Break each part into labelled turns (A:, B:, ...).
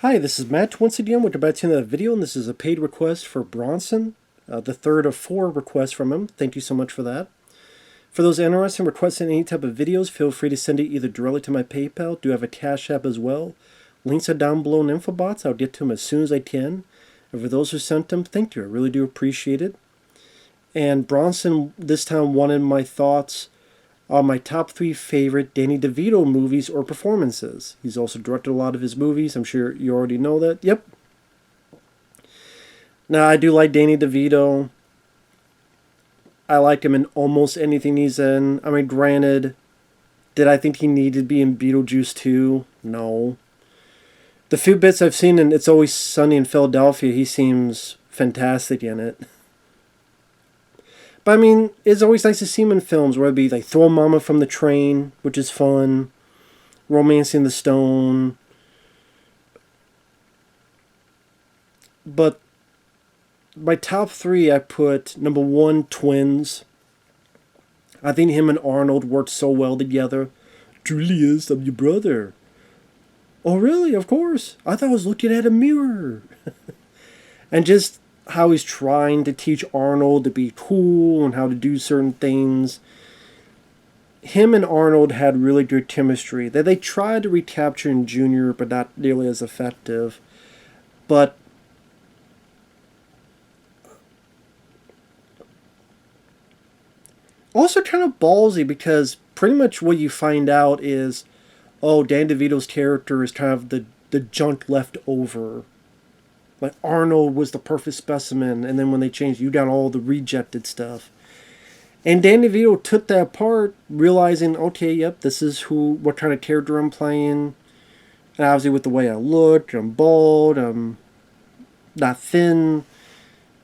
A: Hi, this is Matt once again. We're about to end the video, and this is a paid request for Bronson, the third of 4 requests from him. Thank you so much for that. For those interested in requesting any type of videos, feel free to send it either directly to my PayPal. Do have a CashApp as well. Links are down below in the info box. I'll get to them as soon as I can. And for those who sent them, thank you. I really do appreciate it. And Bronson this time wanted my thoughts on my top 3 favorite Danny Devito movies or performances. He's also directed a lot of his movies. I'm sure you already know that. Yep. Now, I do like Danny DeVito. I like him in almost anything he's in. I mean, granted, did I think he needed to be in Beetlejuice 2? No. The few bits I've seen in It's Always Sunny in Philadelphia, he seems fantastic in it. But I mean, it's always nice to see him in films, whether it be like Throw Mama from the Train, which is fun, Romancing the Stone. But my top 3, I put number 1, Twins. I think him and Arnold worked so well together. Julius, I'm your brother. Oh, really? Of course. I thought I was looking at a mirror. And just how he's trying to teach Arnold to be cool and how to do certain things. Him and Arnold had really good chemistry that they tried to recapture in Junior, but not nearly as effective. But also kind of ballsy, because pretty much what you find out is, oh, Dan DeVito's character is kind of the junk left over. Like, Arnold was the perfect specimen, and then when they changed, you got all the rejected stuff. And Dan DeVito took that part, realizing, okay, yep, this is what kind of character I'm playing. And obviously with the way I look, I'm bald, I'm not thin.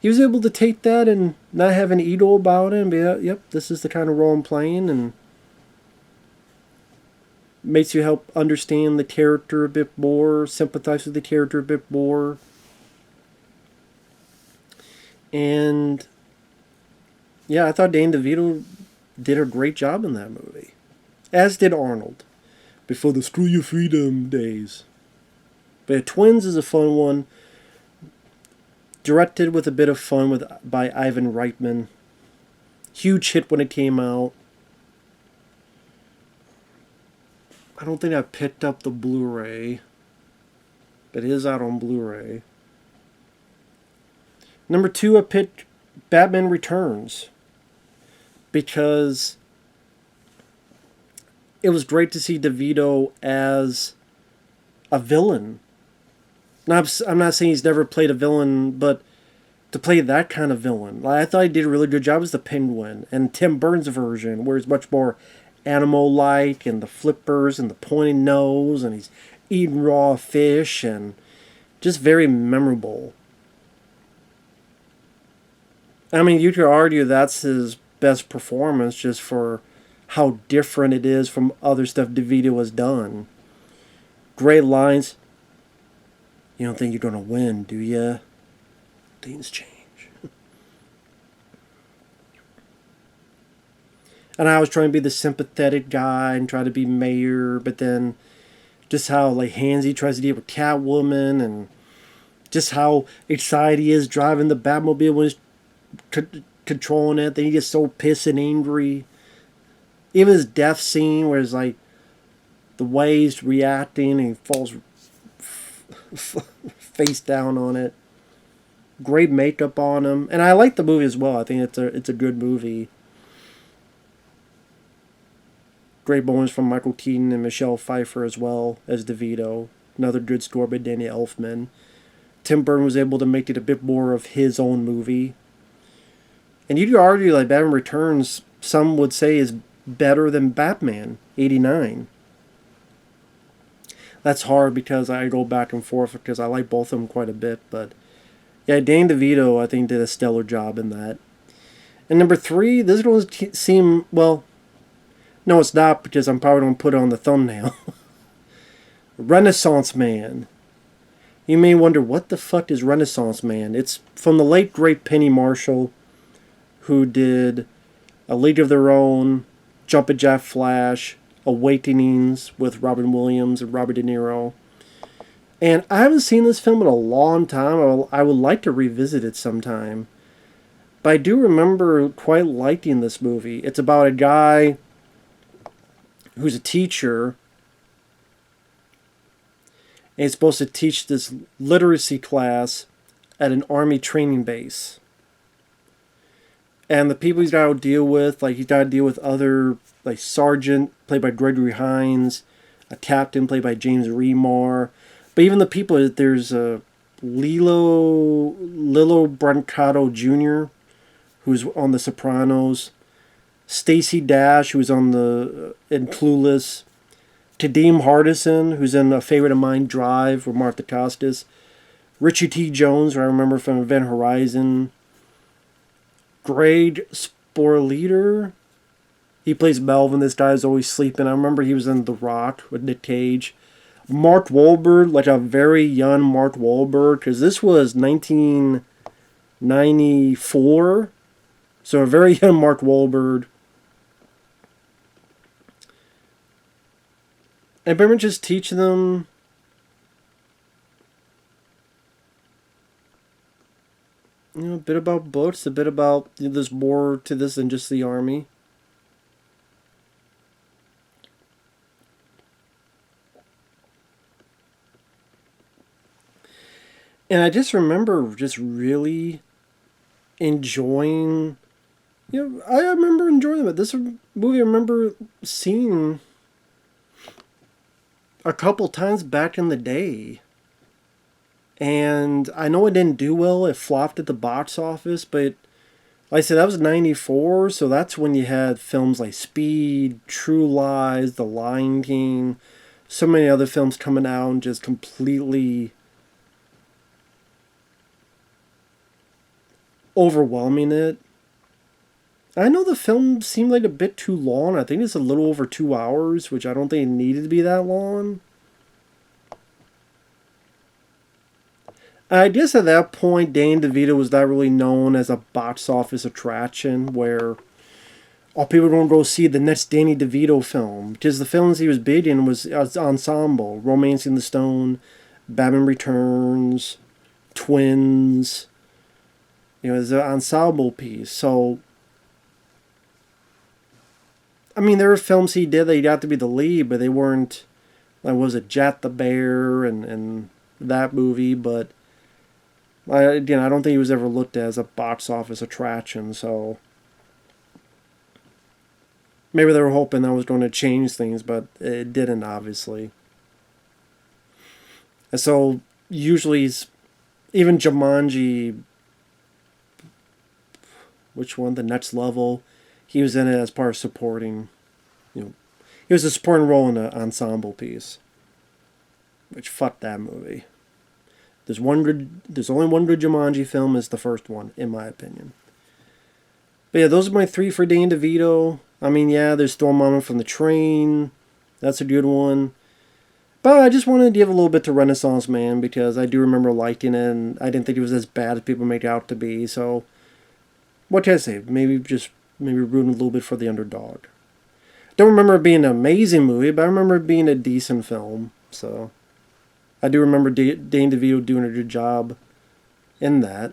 A: He was able to take that and not have an ego about it and be like, yep, this is the kind of role I'm playing, and makes you help understand the character a bit more, sympathize with the character a bit more. And yeah, I thought Dan DeVito did a great job in that movie. As did Arnold. Before the Screw Your Freedom days. But Twins is a fun one. Directed with a bit of fun by Ivan Reitman. Huge hit when it came out. I don't think I picked up the Blu-ray. But it is out on Blu-ray. Number 2, I picked Batman Returns. Because it was great to see DeVito as a villain. Now, I'm not saying he's never played a villain, but to play that kind of villain. Like, I thought he did a really good job as the Penguin. And Tim Burton's version, where he's much more animal-like, and the flippers, and the pointed nose, and he's eating raw fish, and just very memorable. I mean, you could argue that's his best performance just for how different it is from other stuff DeVito has done. Great lines. You don't think you're going to win, do you? Things change. And I was trying to be the sympathetic guy and try to be mayor, but then just how like handsy tries to deal with Catwoman, and just how excited he is driving the Batmobile when he's controlling it. Then he gets so pissed and angry. Even his death scene, where it's like the way he's reacting and he falls face down on it. Great makeup on him, and I like the movie as well. I think it's a good movie. Great moments from Michael Keaton and Michelle Pfeiffer as well as DeVito. Another good score by Danny Elfman. Tim Burton was able to make it a bit more of his own movie. And you could argue like Batman Returns, some would say, is better than Batman 89. That's hard because I go back and forth because I like both of them quite a bit. But yeah, Dan DeVito, I think, did a stellar job in that. And number 3, this is going to seem, well, no, it's not, because I'm probably going to put it on the thumbnail. Renaissance Man. You may wonder, what the fuck is Renaissance Man? It's from the late, great Penny Marshall, who did A League of Their Own, Jumpin' Jack Flash, Awakenings with Robin Williams and Robert De Niro. And I haven't seen this film in a long time. I would like to revisit it sometime. But I do remember quite liking this movie. It's about a guy who's a teacher, and he's supposed to teach this literacy class at an army training base. And the people he's got to deal with, like he's got to deal with other, like Sergeant, played by Gregory Hines, a captain played by James Remar. But even the people, there's Lilo Brancato Jr., who's on The Sopranos, Stacey Dash, who's on the in Clueless, Kadeem Hardison, who's in A Favorite of Mine, Drive, with Martha Costas, Richie T. Jones, who I remember from Event Horizon, Greg Sporleader, he plays Melvin. This guy's always sleeping. I remember he was in The Rock with Nick Cage. Mark Wahlberg, like a very young Mark Wahlberg, because this was 1994, so a very young Mark Wahlberg. And pretty much just teach them a bit about books, a bit about, there's more to this than just the army. And I just remember just really enjoying, I remember enjoying it. This movie I remember seeing a couple times back in the day. And I know it didn't do well. It flopped at the box office, but like I said, that was 94, so that's when you had films like Speed, True Lies, The Lion King, so many other films coming out and just completely overwhelming it. I know the film seemed like a bit too long. I think it's a little over 2 hours, which I don't think it needed to be that long. I guess at that point, Danny DeVito was not really known as a box office attraction where all people were going to go see the next Danny DeVito film. Because the films he was big in was ensemble, Romancing the Stone, Batman Returns, Twins. It was an ensemble piece. So, I mean, there were films he did that he got to be the lead, but they weren't, like, was it Jack the Bear and that movie, but again, I don't think he was ever looked at as a box office attraction, so maybe they were hoping that was going to change things, but it didn't, obviously. And so, usually, even Jumanji, which one? The Next Level, he was in it as part of supporting, he was a supporting role in an ensemble piece. Which, fuck that movie. There's only one good Jumanji film, is the first one, in my opinion. But yeah, those are my three for Danny DeVito. I mean, yeah, there's Storm Mama from the Train. That's a good one. But I just wanted to give a little bit to Renaissance Man, because I do remember liking it, and I didn't think it was as bad as people make it out to be. So, what can I say? Maybe rooting a little bit for the underdog. Don't remember it being an amazing movie, but I remember it being a decent film. So, I do remember Danny DeVito doing a good job in that.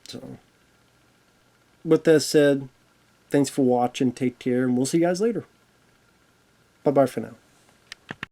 A: So, with that said, thanks for watching. Take care, and we'll see you guys later. Bye-bye for now.